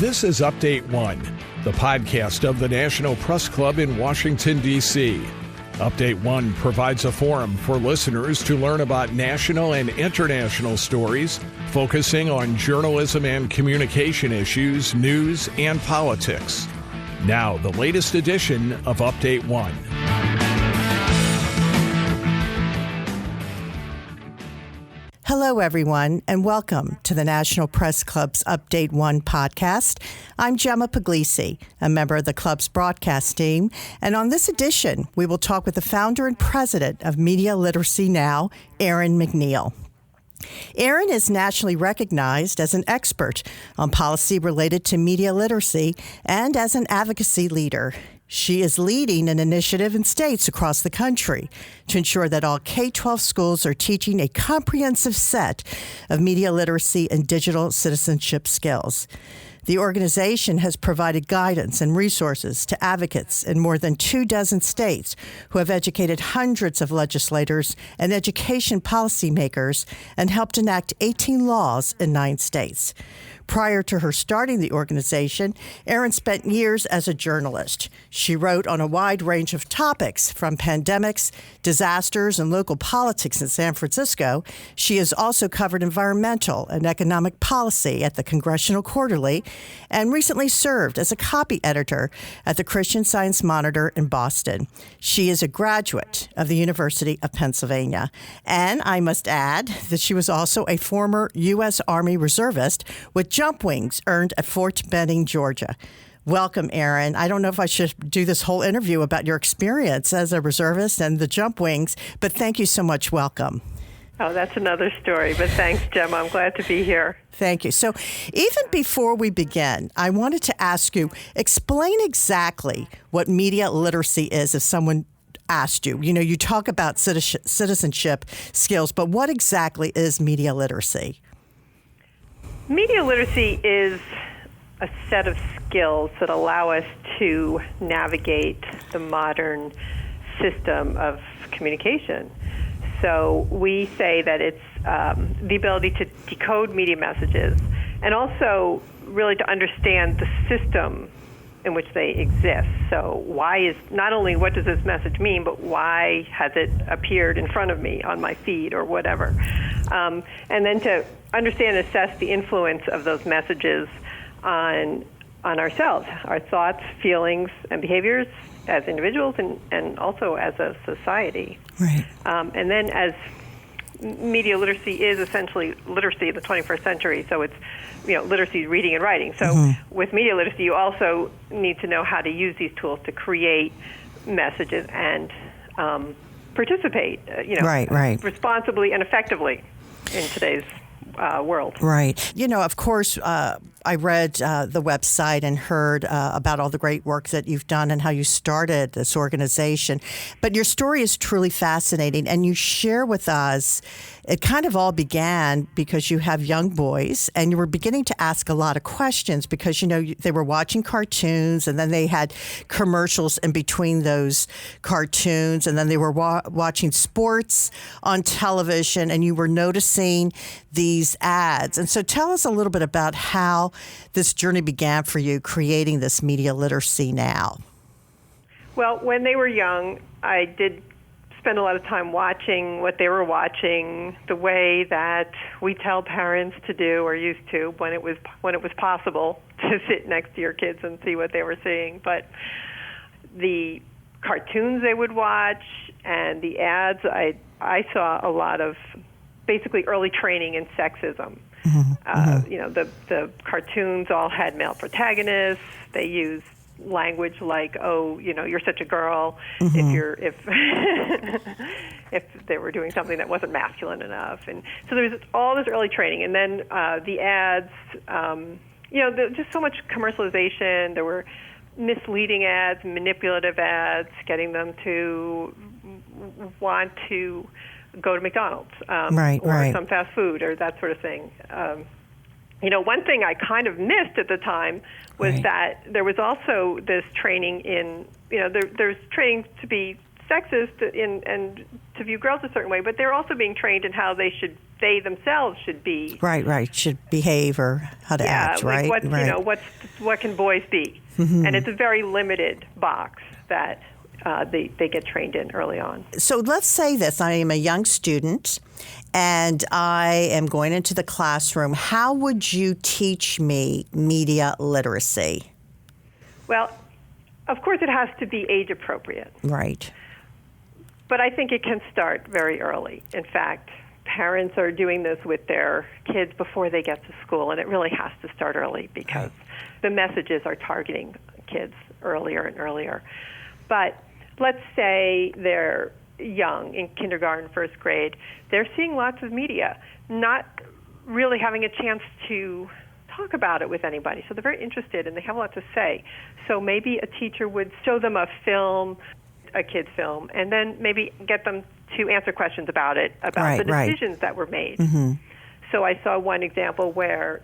This is Update One, the podcast of the National Press Club in Washington, D.C. Update One provides a forum for listeners to learn about national and international stories, focusing on journalism and communication issues, news, and politics. Now, the latest edition of Update One. Hello, everyone, and welcome to the National Press Club's Update One podcast. I'm Gemma Puglisi, a member of the club's broadcast team, and on this edition, we will talk with the founder and president of Media Literacy Now, Erin McNeill. Erin is nationally recognized as an expert on policy related to media literacy and as an advocacy leader. She is leading an initiative in states across the country to ensure that all K-12 schools are teaching a comprehensive set of media literacy and digital citizenship skills. The organization has provided guidance and resources to advocates in more than 24 states who have educated hundreds of legislators and education policymakers and helped enact 18 laws in 9 states. Prior to her starting the organization, Erin spent years as a journalist. She wrote on a wide range of topics, from pandemics, disasters, and local politics in San Francisco. She has also covered environmental and economic policy at the Congressional Quarterly and recently served as a copy editor at the Christian Science Monitor in Boston. She is a graduate of the University of Pennsylvania. And I must add that she was also a former U.S. Army reservist with jump wings earned at Fort Benning, Georgia. Welcome, Erin. I don't know if I should do this whole interview about your experience as a reservist and the jump wings, but thank you so much. Welcome. Oh, that's another story, but thanks, Gemma. I'm glad to be here. Thank you. So even before we begin, I wanted to ask you, explain exactly what media literacy is if someone asked you. You know, you talk about citizenship skills, but what exactly is media literacy? Media literacy is a set of skills that allow us to navigate the modern system of communication. So we say that it's the ability to decode media messages and also really to understand the system in which they exist. So not only what does this message mean, but why has it appeared in front of me on my feed or whatever. And then to understand and assess the influence of those messages on ourselves, our thoughts, feelings, and behaviors as individuals and also as a society. Right. And then as media literacy is essentially literacy of the 21st century, so it's literacy, reading and writing. So with media literacy, you also need to know how to use these tools to create messages and participate, right. responsibly and effectively in today's world. Right. You know, of course, I read the website and heard about all the great work that you've done and how you started this organization. But your story is truly fascinating, and you share with us, it kind of all began because you have young boys and you were beginning to ask a lot of questions because, they were watching cartoons and then they had commercials in between those cartoons and then they were watching sports on television and you were noticing these ads. And so tell us a little bit about how this journey began for you creating this Media Literacy Now. Well, when they were young, I did spend a lot of time watching what they were watching, the way that we tell parents to do or used to when it was possible to sit next to your kids and see what they were seeing. But the cartoons they would watch and the ads, I saw a lot of basically early training in sexism. The cartoons all had male protagonists. They used language like, you're such a girl, if if they were doing something that wasn't masculine enough. And so there was all this early training. And then the ads, just so much commercialization. There were misleading ads, manipulative ads, getting them to want to go to McDonald's or some fast food or that sort of thing. One thing I kind of missed at the time was that there was also this training in, there's training to be sexist and to view girls a certain way, but they're also being trained in how they themselves should be. Right. Should behave or how to act, right? What can boys be? Mm-hmm. And it's a very limited box that they get trained in early on. So let's say this. I am a young student and I am going into the classroom. How would you teach me media literacy? Well, of course it has to be age appropriate. Right. But I think it can start very early. In fact, parents are doing this with their kids before they get to school, and it really has to start early because the messages are targeting kids earlier and earlier. But let's say they're young, in kindergarten, first grade. They're seeing lots of media, not really having a chance to talk about it with anybody. So they're very interested, and they have a lot to say. So maybe a teacher would show them a kid's film, and then maybe get them to answer questions about it, about the decisions that were made. Mm-hmm. So I saw one example where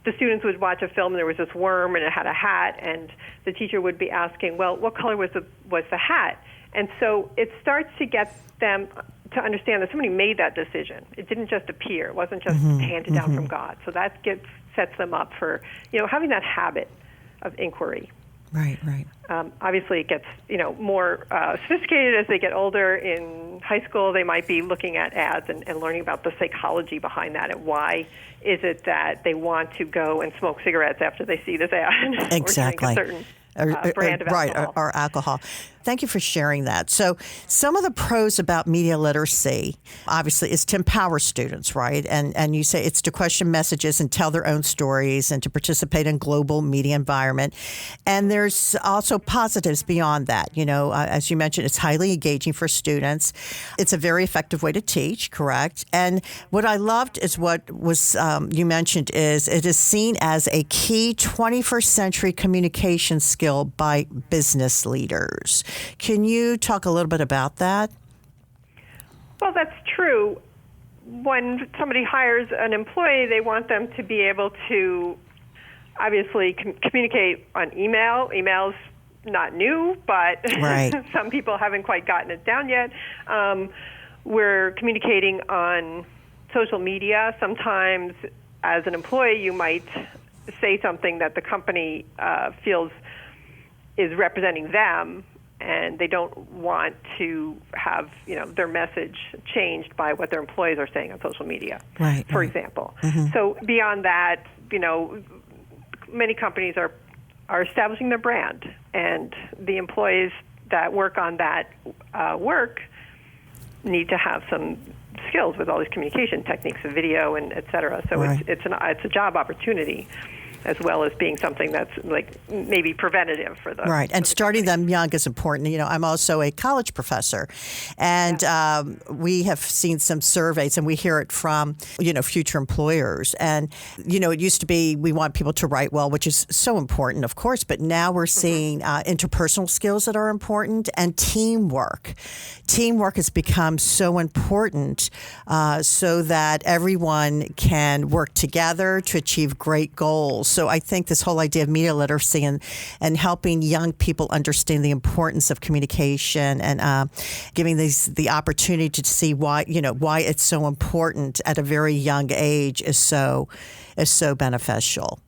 the students would watch a film, and there was this worm, and it had a hat, and the teacher would be asking, well, what color was the hat? And so it starts to get them to understand that somebody made that decision. It didn't just appear. It wasn't just handed down from God. So that sets them up for, having that habit of inquiry. Right. Obviously, it gets more sophisticated as they get older. In high school, they might be looking at ads and learning about the psychology behind that and why is it that they want to go and smoke cigarettes after they see this ad. Exactly. Or drink a certain brand of alcohol. Or alcohol. Thank you for sharing that. So some of the pros about media literacy, obviously, is to empower students, right? And you say it's to question messages and tell their own stories and to participate in global media environment. And there's also positives beyond that. As you mentioned, it's highly engaging for students. It's a very effective way to teach, correct? And what I loved is what was you mentioned is it is seen as a key 21st century communication skill by business leaders. Can you talk a little bit about that? Well, that's true. When somebody hires an employee, they want them to be able to obviously communicate on email. Email's not new, but some people haven't quite gotten it down yet. We're communicating on social media. Sometimes as an employee, you might say something that the company feels is representing them, and they don't want to have their message changed by what their employees are saying on social media, for example. Mm-hmm. So beyond that, many companies are establishing their brand, and the employees that work on that work need to have some skills with all these communication techniques of video and et cetera. So it's a job opportunity, as well as being something that's like maybe preventative for them. Right, and starting them young is important. I'm also a college professor, and we have seen some surveys, and we hear it from, future employers. And, it used to be we want people to write well, which is so important, of course, but now we're seeing interpersonal skills that are important and teamwork. Teamwork has become so important so that everyone can work together to achieve great goals. So I think this whole idea of media literacy and helping young people understand the importance of communication and giving the opportunity to see why it's so important at a very young age is so beneficial.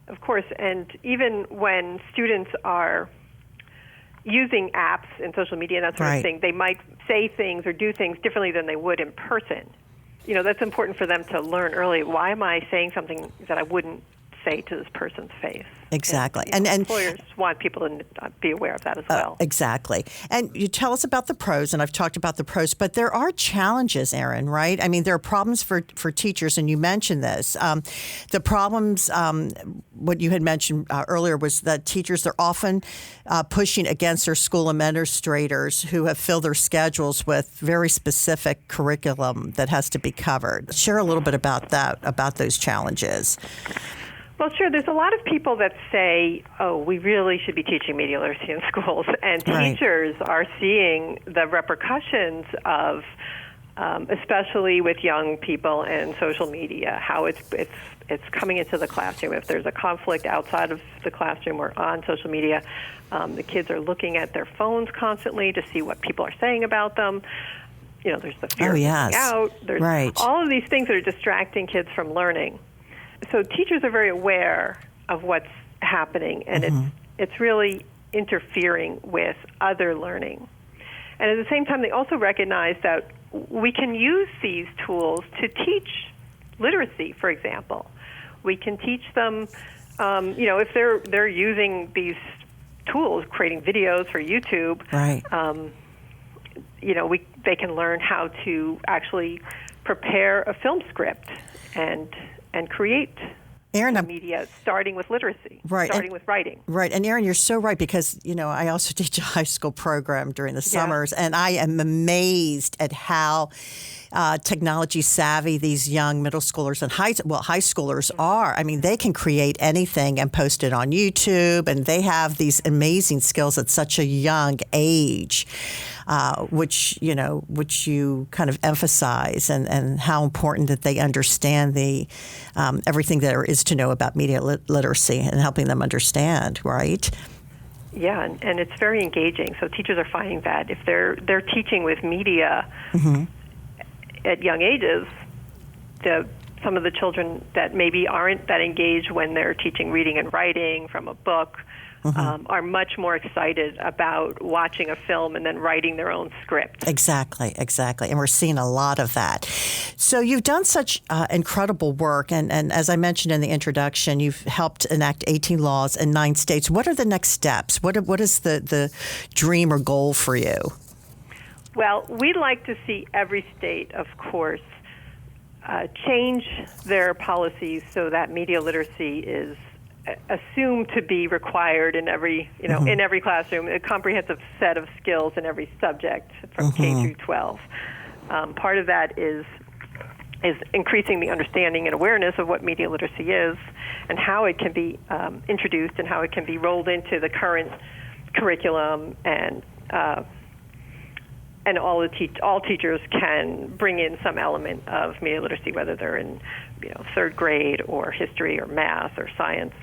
Of course, and even when students are using apps and social media and that sort of thing, they might say things or do things differently than they would in person. That's important for them to learn early. Why am I saying something that I wouldn't say to this person's face? Exactly. And employers want people to be aware of that as well. Exactly. And you tell us about the pros, and I've talked about the pros, but there are challenges, Erin, right? I mean, there are problems for teachers, and you mentioned this. The problems, what you had mentioned earlier, was that teachers are often pushing against their school administrators who have filled their schedules with very specific curriculum that has to be covered. Share a little bit about that, about those challenges. Well, sure. There's a lot of people that say, we really should be teaching media literacy in schools. And teachers are seeing the repercussions of especially with young people and social media, how it's coming into the classroom. If there's a conflict outside of the classroom or on social media, the kids are looking at their phones constantly to see what people are saying about them. There's the fear of missing out. There's all of these things that are distracting kids from learning. So teachers are very aware of what's happening, and it's really interfering with other learning. And at the same time, they also recognize that we can use these tools to teach literacy, for example. We can teach them, if they're using these tools, creating videos for YouTube, they can learn how to actually prepare a film script and create media, starting with literacy, starting with writing. Right. And Erin, you're so right, because, I also teach a high school program during the summers, and I am amazed at how technology savvy these young middle schoolers and high schoolers are. I mean, they can create anything and post it on YouTube, and they have these amazing skills at such a young age, which you kind of emphasize, and how important that they understand the everything there is to know about media literacy and helping them understand, right? Yeah, and it's very engaging. So teachers are finding that if they're teaching with media at young ages, some of the children that maybe aren't that engaged when they're teaching reading and writing from a book are much more excited about watching a film and then writing their own script. Exactly. And we're seeing a lot of that. So you've done such incredible work, and as I mentioned in the introduction, you've helped enact 18 laws in 9 states. What are the next steps? What is the dream or goal for you? Well, we'd like to see every state, of course, change their policies so that media literacy is assumed to be required in every, in every classroom, a comprehensive set of skills in every subject from K through 12. Part of that is increasing the understanding and awareness of what media literacy is and how it can be introduced and how it can be rolled into the current curriculum, and all teachers can bring in some element of media literacy, whether they're in, 3rd grade or history or math or science.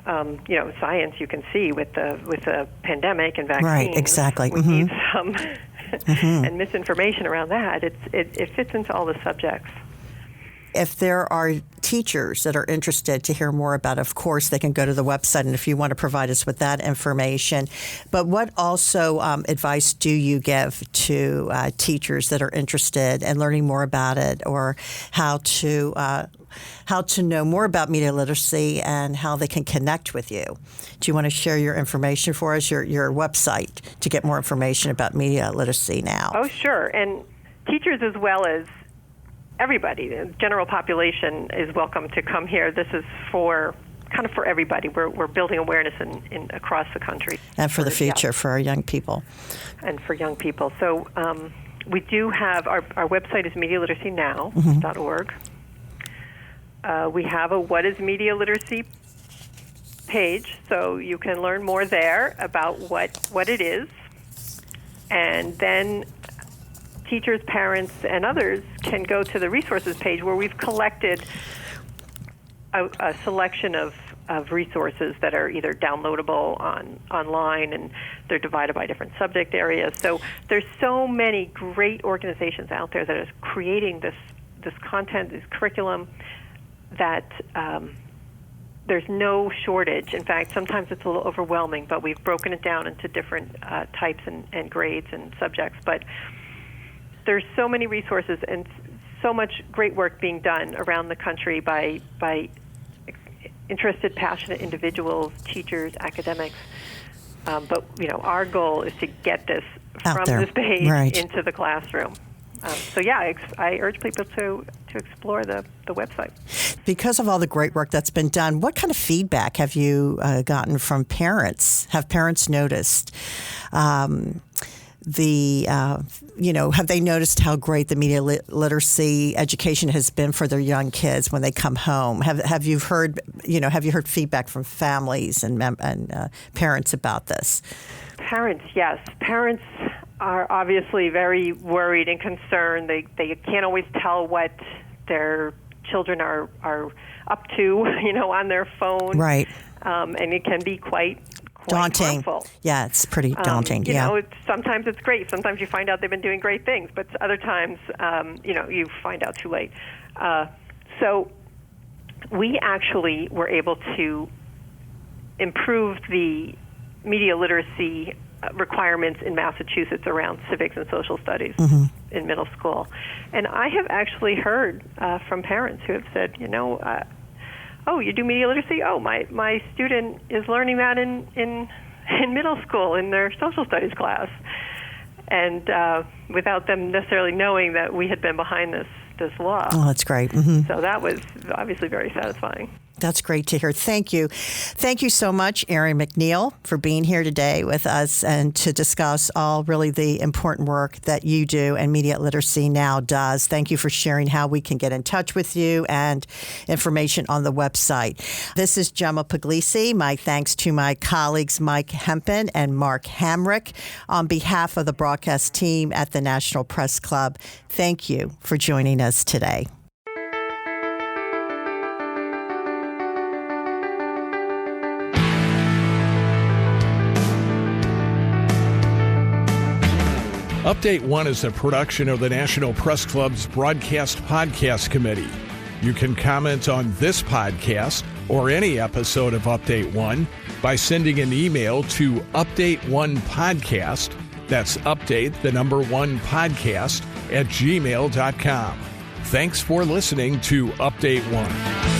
Science, you can see with the pandemic and vaccines. Right, exactly. We need some and misinformation around that. It fits into all the subjects. If there are teachers that are interested to hear more about it, of course, they can go to the website, and if you want to provide us with that information. But what also advice do you give to teachers that are interested in learning more about it, or how to know more about media literacy and how they can connect with you? Do you want to share your information for us, your website, to get more information about media literacy now? Oh, sure. And teachers as well as everybody, the general population, is welcome to come here. This is for everybody. We're building awareness in across the country. And for the future, for our young people. And for young people. So we do have, our website is medialiteracynow.org. We have a What is Media Literacy page, so you can learn more there about what it is. And then teachers, parents, and others can go to the resources page, where we've collected a selection of resources that are either downloadable online, and they're divided by different subject areas. So there's so many great organizations out there that are creating this content, this curriculum, that there's no shortage. In fact, sometimes it's a little overwhelming, but we've broken it down into different types and grades and subjects. But there's so many resources and so much great work being done around the country by interested, passionate individuals, teachers, academics. But our goal is to get this from this page into the classroom. I urge people to explore the website. Because of all the great work that's been done, what kind of feedback have you gotten from parents? Have parents noticed have they noticed how great the media literacy education has been for their young kids when they come home? Have you heard feedback from families and parents about this? Parents, yes. Parents are obviously very worried and concerned. They can't always tell what their children are up to, on their phone. Right. And it can be quite daunting. harmful. Yeah, it's pretty daunting. Sometimes it's great. Sometimes you find out they've been doing great things, but other times, you find out too late. So we actually were able to improve the media literacy requirements in Massachusetts around civics and social studies in middle school. And I have actually heard from parents who have said, oh, you do media literacy? Oh, my student is learning that in middle school in their social studies class. And without them necessarily knowing that we had been behind this law. Oh, that's great. So that was obviously very satisfying. That's great to hear. Thank you. Thank you so much, Erin McNeill, for being here today with us and to discuss all really the important work that you do and Media Literacy Now does. Thank you for sharing how we can get in touch with you and information on the website. This is Gemma Puglisi. My thanks to my colleagues Mike Hempen and Mark Hamrick. On behalf of the broadcast team at the National Press Club, thank you for joining us today. Update 1 is a production of the National Press Club's Broadcast Podcast Committee. You can comment on this podcast or any episode of Update 1 by sending an email to update1podcast, that's update the number 1 podcast @gmail.com. Thanks for listening to Update 1.